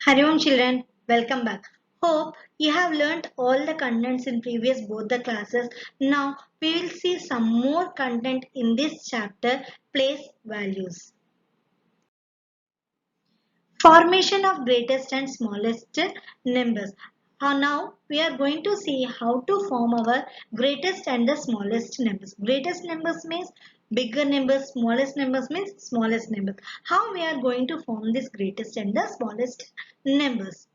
Hari Om children, welcome back. Hope you have learnt all the contents in previous both the classes. Now we will see some more content in this chapter, place values. Formation of greatest and smallest numbers. Now we are going to see how to form our greatest and the smallest numbers. Greatest numbers means bigger numbers, smallest numbers means smallest numbers. How we are going to form this greatest and the smallest numbers?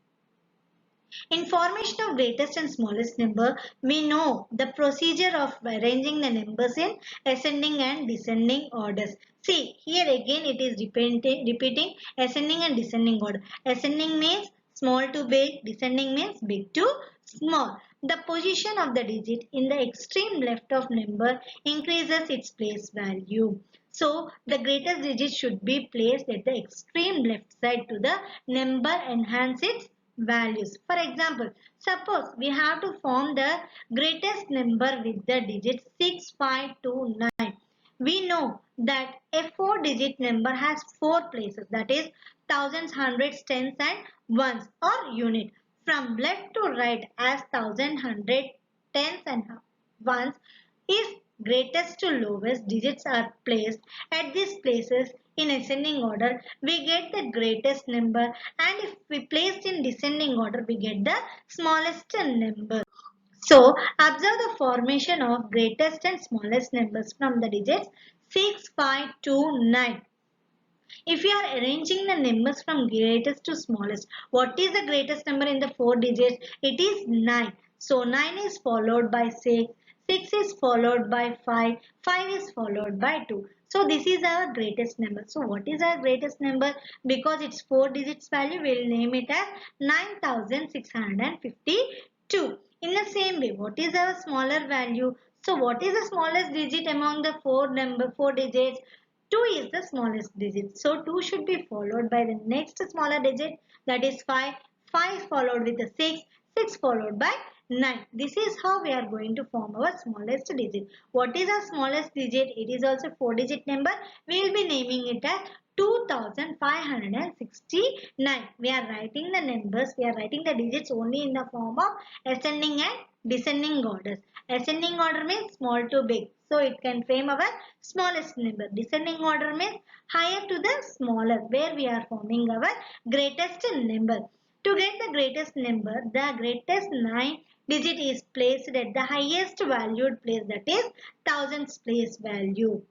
In formation of greatest and smallest number, we know the procedure of arranging the numbers in ascending and descending orders. See, here again it is repeating ascending and descending order. Ascending means small to big, descending means big to small. The position of the digit in the extreme left of number increases its place value. So, the greatest digit should be placed at the extreme left side to the number enhance its values. For example, suppose we have to form the greatest number with the digit 6529. We know that a 4-digit number has 4 places, that is thousands, hundreds, tens and ones or unit. From left to right as thousand, hundred, tens and ones is greatest to lowest digits are placed at these places in ascending order, we get the greatest number, and if we placed in descending order, we get the smallest number. So, observe the formation of greatest and smallest numbers from the digits 6, 5, 2, 9. If you are arranging the numbers from greatest to smallest, what is the greatest number in the 4 digits? It is 9. So 9 is followed by 6, 6 is followed by 5, 5 is followed by 2. So this is our greatest number. So what is our greatest number? Because it's 4 digits value, we will name it as 9652. In the same way, what is our smaller value? So what is the smallest digit among the 4 digits? 2 is the smallest digit. So 2 should be followed by the next smaller digit, that is 5. 5 followed with a 6. 6 followed by 9. This is how we are going to form our smallest digit. What is our smallest digit? It is also 4-digit number. We will be naming it as 2569. We are writing the numbers, we are writing the digits only in the form of ascending and descending orders. Ascending order means small to big. So it can frame our smallest number. Descending order means higher to the smaller, where we are forming our greatest number. To get the greatest number, the greatest 9 digit is placed at the highest valued place, that is thousands place value.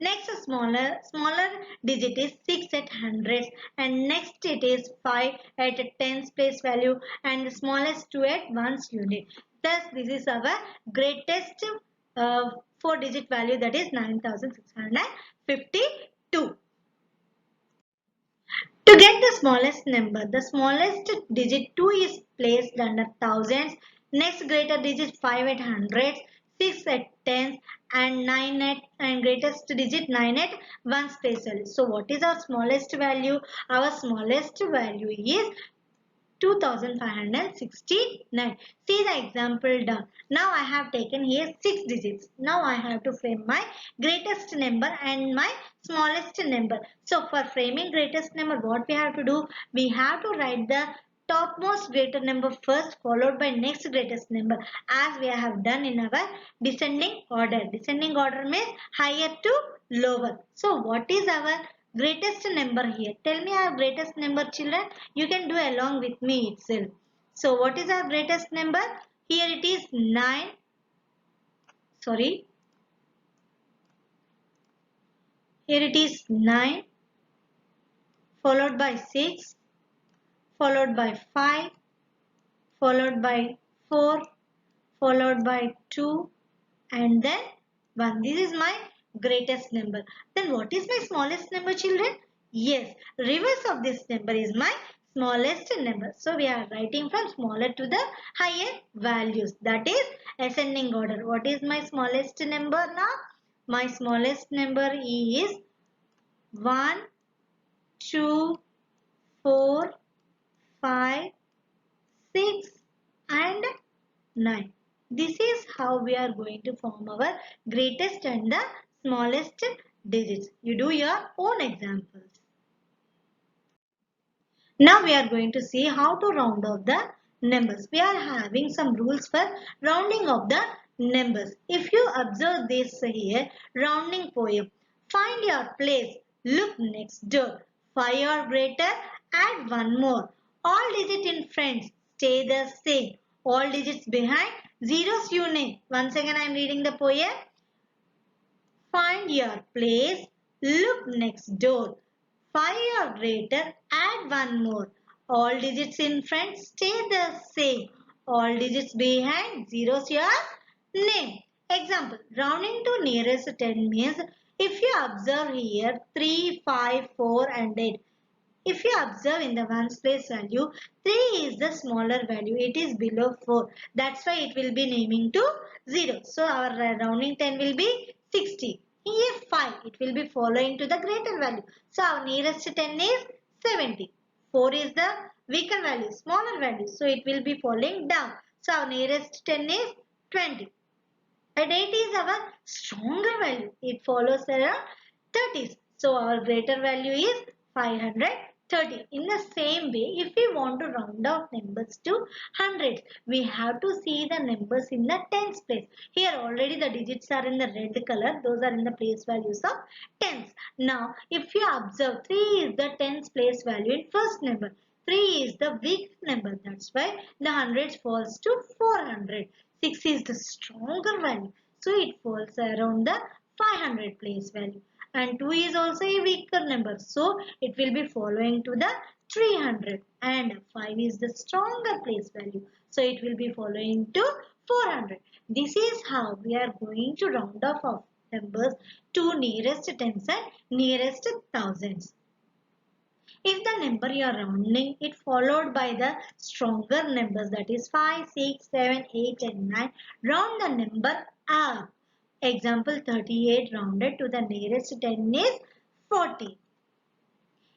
Next smaller digit is 6 at hundreds, and next it is 5 at a tens place value, and the smallest 2 at ones unit. Thus this is our greatest 4-digit value, that is 9652. To get the smallest number, the smallest digit 2 is placed under thousands, next greater digit 5 at hundreds, 6 at tens and 9 at and greatest digit 9 at ones place value. So what is our smallest value? Our smallest value is 2569. See the example down. Now I have taken here 6 digits. Now I have to frame my greatest number and my smallest number. So for framing greatest number, what we have to do? We have to write the topmost greater number first, followed by next greatest number, as we have done in our descending order. Descending order means higher to lower. So what is our greatest number here? Tell me our greatest number, children. You can do along with me itself. So what is our greatest number? Here it is 9. Sorry. Here it is 9 followed by 6 followed by 5 followed by 4 followed by 2 and then 1. This is my greatest number. Then what is my smallest number, children? Yes, reverse of this number is my smallest number. So we are writing from smaller to the higher values. That is ascending order. What is my smallest number now? My smallest number is 1, 2, 4, 5, 6 and 9. This is how we are going to form our greatest and the smallest digits. You do your own examples. Now we are going to see how to round off the numbers. We are having some rules for rounding of the numbers. If you observe this here, rounding poem. Find your place, look next door. 5 or greater, add one more. All digits in front stay the same. All digits behind, zeros you name. Once again I am reading the poem. Find your place, look next door. 5 or greater, add one more. All digits in front stay the same. All digits behind, zeros your name. Example, rounding to nearest 10 means if you observe here 3, 5, 4 and 8. If you observe in the ones place value, 3 is the smaller value. It is below 4. That's why it will be naming to 0. So our rounding 10 will be 60. Here 5, it will be following to the greater value. So our nearest 10 is 70. 4 is the weaker value, smaller value. So it will be falling down. So our nearest 10 is 20. And 8 is our stronger value. It follows around 30s. So our greater value is 530. In the same way, if we want to round off numbers to hundreds, we have to see the numbers in the tens place. Here already the digits are in the red color. Those are in the place values of tens. Now, if you observe 3 is the tens place value in first number. 3 is the weak number. That's why the hundreds falls to 400. 6 is the stronger value. So it falls around the 500 place value. And 2 is also a weaker number. So it will be following to the 300. And 5 is the stronger place value. So it will be following to 400. This is how we are going to round off of numbers to nearest tens and nearest thousands. If the number you are rounding it followed by the stronger numbers, that is 5, 6, 7, 8 and 9, round the number up. Example 38 rounded to the nearest 10 is 40.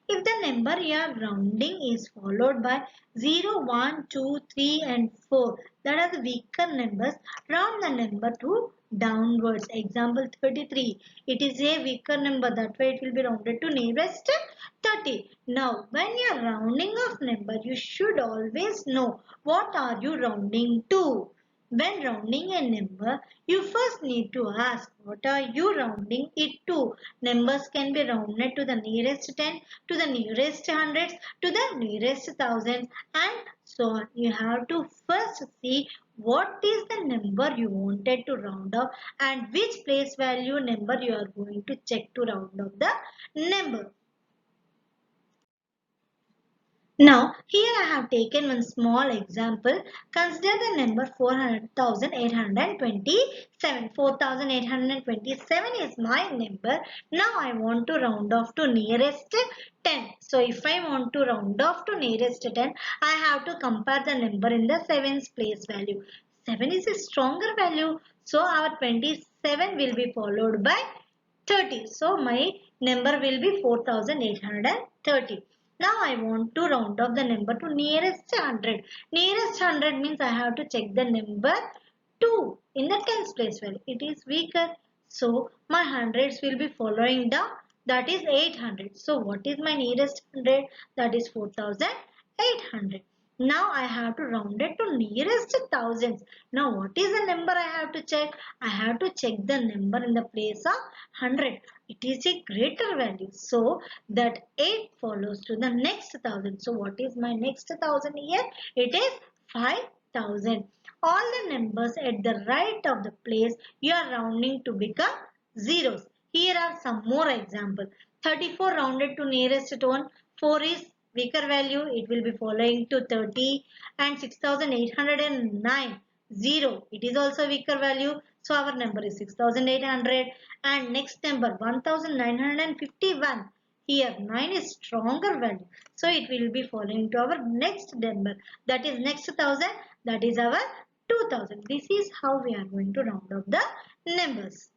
If the number you are rounding is followed by 0, 1, 2, 3 and 4, that are the weaker numbers, round the number to downwards. Example 33. It is a weaker number, that way it will be rounded to nearest 30. Now, when you are rounding off number, you should always know what are you rounding to. When rounding a number, you first need to ask what are you rounding it to. Numbers can be rounded to the nearest 10, to the nearest hundreds, to the nearest thousands and so on. You have to first see what is the number you wanted to round off and which place value number you are going to check to round off the number. Now, here I have taken one small example. Consider the number 4,827. 4,827 is my number. Now, I want to round off to nearest 10. So, if I want to round off to nearest 10, I have to compare the number in the 7's place value. 7 is a stronger value. So, our 27 will be followed by 30. So, my number will be 4,830. Now I want to round off the number to nearest 100. Nearest 100 means I have to check the number 2 in the tens place value. It is weaker. So my hundreds will be following down. That is 800. So what is my nearest 100? That is 4,800. Now I have to round it to nearest thousands. Now what is the number I have to check? I have to check the number in the place of 100. It is a greater value. So that 8 follows to the next thousand. So what is my next thousand here? It is 5,000. All the numbers at the right of the place you are rounding to become zeros. Here are some more examples. 34 rounded to nearest one. 4 is weaker value. It will be following to 30 and 6,809. 0. It is also weaker value. So our number is 6,800 and next number 1,951. Here 9 is stronger value. So it will be following to our next number. That is next 1,000. That is our 2,000. This is how we are going to round off the numbers.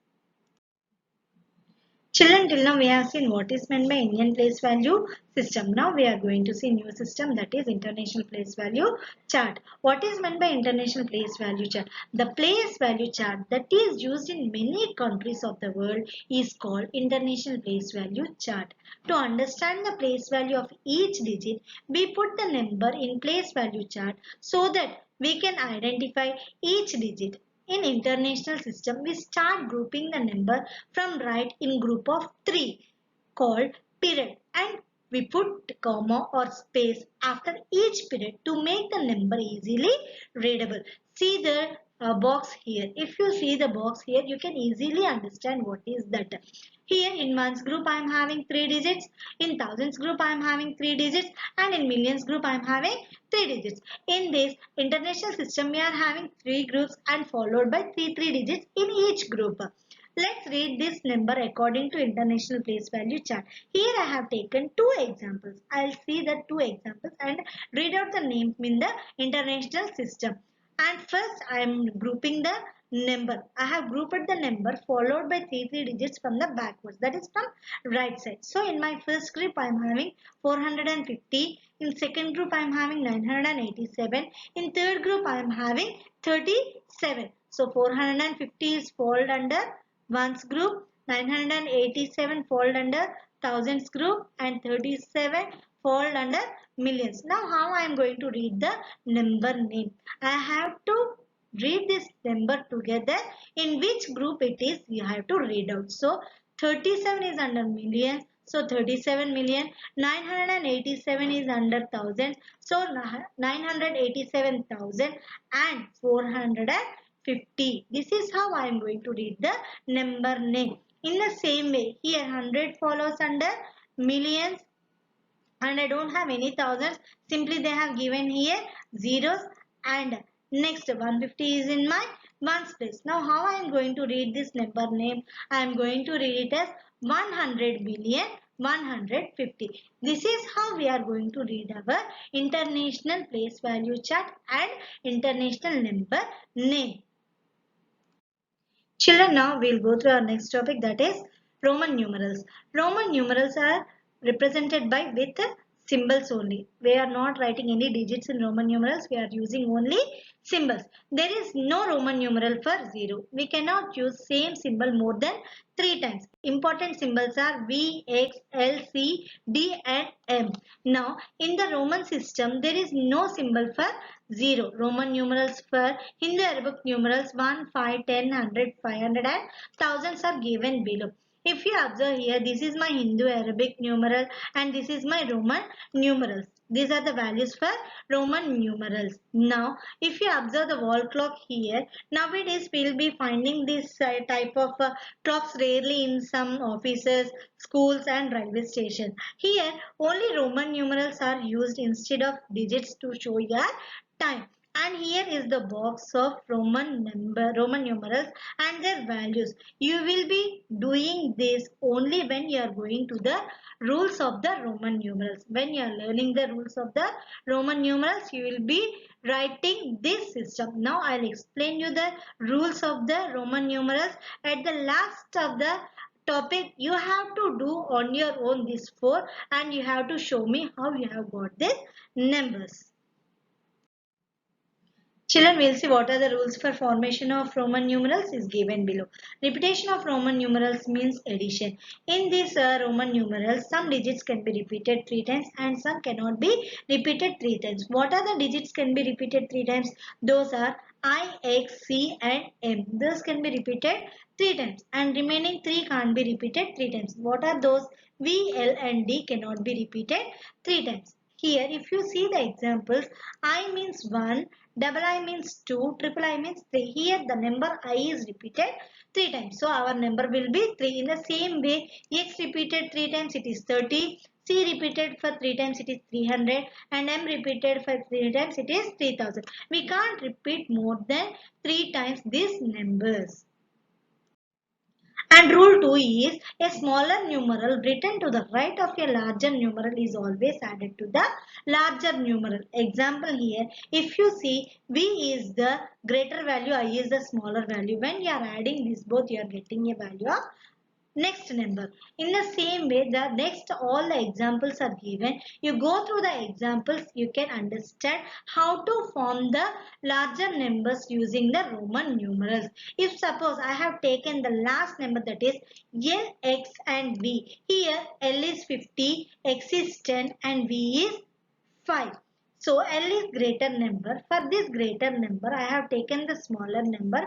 Children, till now we have seen what is meant by Indian place value system. Now we are going to see new system, that is international place value chart. What is meant by international place value chart? The place value chart that is used in many countries of the world is called international place value chart. To understand the place value of each digit, we put the number in place value chart so that we can identify each digit. In international system, we start grouping the number from right in group of 3 called period, and we put comma or space after each period to make the number easily readable. See the box here. If you see the box here, you can easily understand what is that. Here in ones group I am having 3 digits, in thousands group I am having 3 digits, and in millions group I am having 3 digits. In this international system we are having 3 groups and followed by 3 digits in each group. Let's read this number according to international place value chart. Here I have taken 2 examples. I'll see the 2 examples and read out the name in the international system. And first I am grouping the number. I have grouped the number followed by 3 digits from the backwards. That is from right side. So in my first group I am having 450. In second group I am having 987. In third group I am having 37. So 450 is fall under ones group, 987 fall under thousands group, and 37 fall under millions. Now how I am going to read the number name? I have to read this number together. In which group it is, you have to read out. So 37 is under millions. So 37 million. 987 is under thousands. So 987,000 and 450. This is how I am going to read the number name. In the same way, here 100 follows under millions, and I don't have any thousands. Simply they have given here zeros, and next 150 is in my ones place. Now how I am going to read this number name? I am going to read it as 100 billion 150. This is how we are going to read our international place value chart and international number name. Children, now we'll go through our next topic, that is Roman numerals. Roman numerals are represented by with symbols only. We are not writing any digits in Roman numerals. We are using only symbols. There is no Roman numeral for 0. We cannot use same symbol more than 3 times. Important symbols are V, X, L, C, D and M. Now in the Roman system there is no symbol for 0. Roman numerals for Hindu Arabic numerals 1, 5, 10, 100, 500 and thousands are given below. If you observe here, this is my Hindu Arabic numeral and this is my Roman numerals. These are the values for Roman numerals. Now, if you observe the wall clock here, nowadays we will be finding this type of clocks rarely in some offices, schools and railway stations. Here, only Roman numerals are used instead of digits to show your time. And here is the box of Roman numerals and their values. You will be doing this only when you are going to the rules of the Roman numerals. When you are learning the rules of the Roman numerals, you will be writing this system. Now I will explain you the rules of the Roman numerals. At the last of the topic, you have to do on your own this 4 and you have to show me how you have got these numbers. Children, will see what are the rules for formation of Roman numerals is given below. Repetition of Roman numerals means addition. In these Roman numerals, some digits can be repeated 3 times and some cannot be repeated 3 times. What are the digits can be repeated 3 times? Those are I, X, C and M. Those can be repeated 3 times and remaining 3 can't be repeated 3 times. What are those? V, L and D cannot be repeated 3 times. Here, if you see the examples, I means 1, double I means 2, triple I means 3. Here the number I is repeated 3 times. So our number will be 3. In the same way, X repeated 3 times it is 30. C repeated for 3 times it is 300. And M repeated for 3 times it is 3000. We can't repeat more than 3 times these numbers. And rule 2 is a smaller numeral written to the right of a larger numeral is always added to the larger numeral. Example here, if you see V is the greater value, I is the smaller value. When you are adding this both, you are getting a value of next number. In the same way, the next all the examples are given. You go through the examples, you can understand how to form the larger numbers using the Roman numerals. If suppose I have taken the last number, that is L, X and V. Here L is 50, X is 10 and V is 5. So L is greater number. For this greater number, I have taken the smaller number,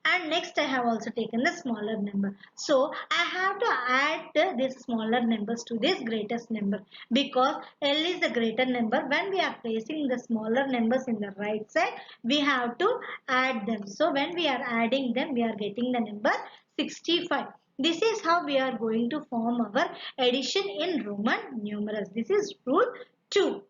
and next I have also taken the smaller number. So I have to add these smaller numbers to this greatest number, because L is the greater number. When we are placing the smaller numbers in the right side, we have to add them. So when we are adding them, we are getting the number 65. This is how we are going to form our addition in Roman numerals. This is rule 2.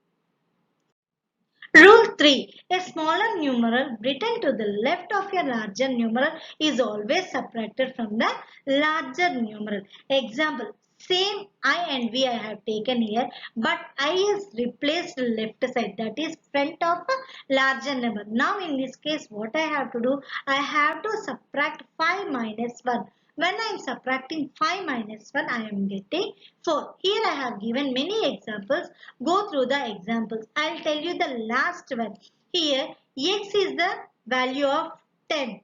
Rule 3. A smaller numeral written to the left of a larger numeral is always subtracted from the larger numeral. Example. Same I and V I have taken here, but I is replaced left side, that is front of a larger number. Now in this case, what I have to do? I have to subtract 5 minus 1. When I am subtracting 5 minus 1, I am getting 4. Here I have given many examples. Go through the examples. I will tell you the last one. Here x is the value of 10 and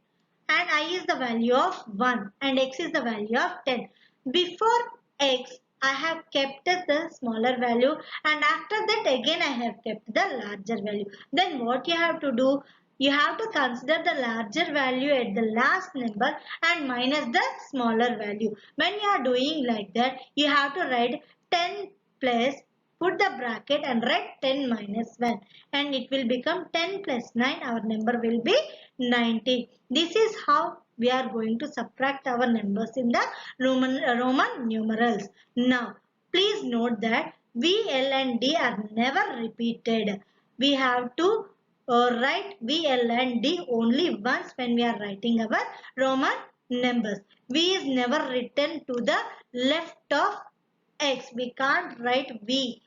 I is the value of 1 and x is the value of 10. Before x, I have kept the smaller value, and after that again I have kept the larger value. Then what you have to do? You have to consider the larger value at the last number and minus the smaller value. When you are doing like that, you have to write 10 plus, put the bracket and write 10 minus 1, and it will become 10 plus 9. Our number will be 90. This is how we are going to subtract our numbers in the Roman numerals. Now, please note that V, L and D are never repeated. We have to write V, L and D only once when we are writing our Roman numbers. V is never written to the left of X. We can't write V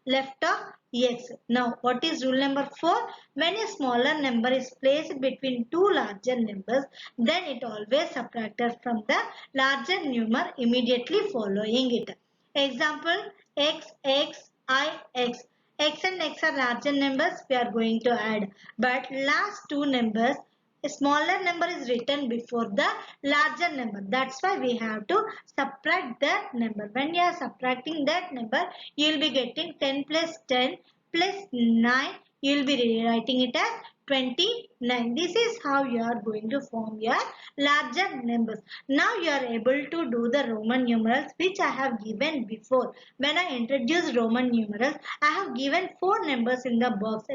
left of X. Now, what is rule number 4? When a smaller number is placed between two larger numbers, then it always subtracted from the larger number immediately following it. Example, X, X, I, X. X and X are larger numbers, we are going to add. But last two numbers, a smaller number is written before the larger number. That's why we have to subtract that number. When you are subtracting that number, you will be getting 10 plus 10 plus 9. You will be rewriting it as 29. This is how you are going to form your larger numbers. Now you are able to do the Roman numerals, which I have given before. When I introduced Roman numerals, I have given 4 numbers in the box,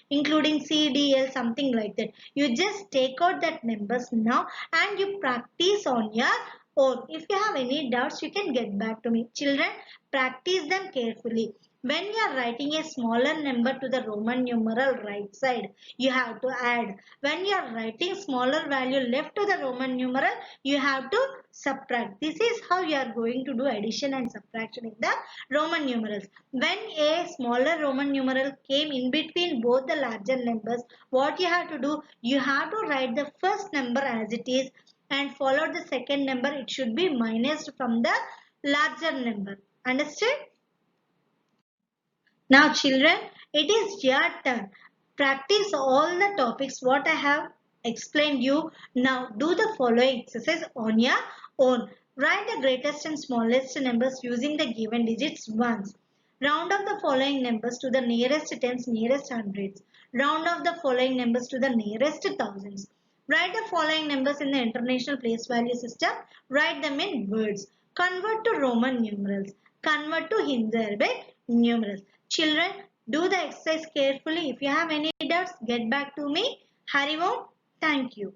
including C, D, L, something like that. You just take out that numbers now and you practice on your own. If you have any doubts, you can get back to me. Children, practice them carefully. When you are writing a smaller number to the Roman numeral right side, you have to add. When you are writing smaller value left to the Roman numeral, you have to subtract. This is how you are going to do addition and subtraction in the Roman numerals. When a smaller Roman numeral came in between both the larger numbers, what you have to do? You have to write the first number as it is and follow the second number. It should be minus from the larger number. Understood? Now children, it is your turn. Practice all the topics what I have explained you. Now do the following exercise on your own. Write the greatest and smallest numbers using the given digits once. Round off the following numbers to the nearest tens, nearest hundreds. Round off the following numbers to the nearest thousands. Write the following numbers in the International Place Value System. Write them in words. Convert to Roman numerals. Convert to Hindu Arabic numerals. Children, do the exercise carefully. If you have any doubts, get back to me. Hari Om. Thank you.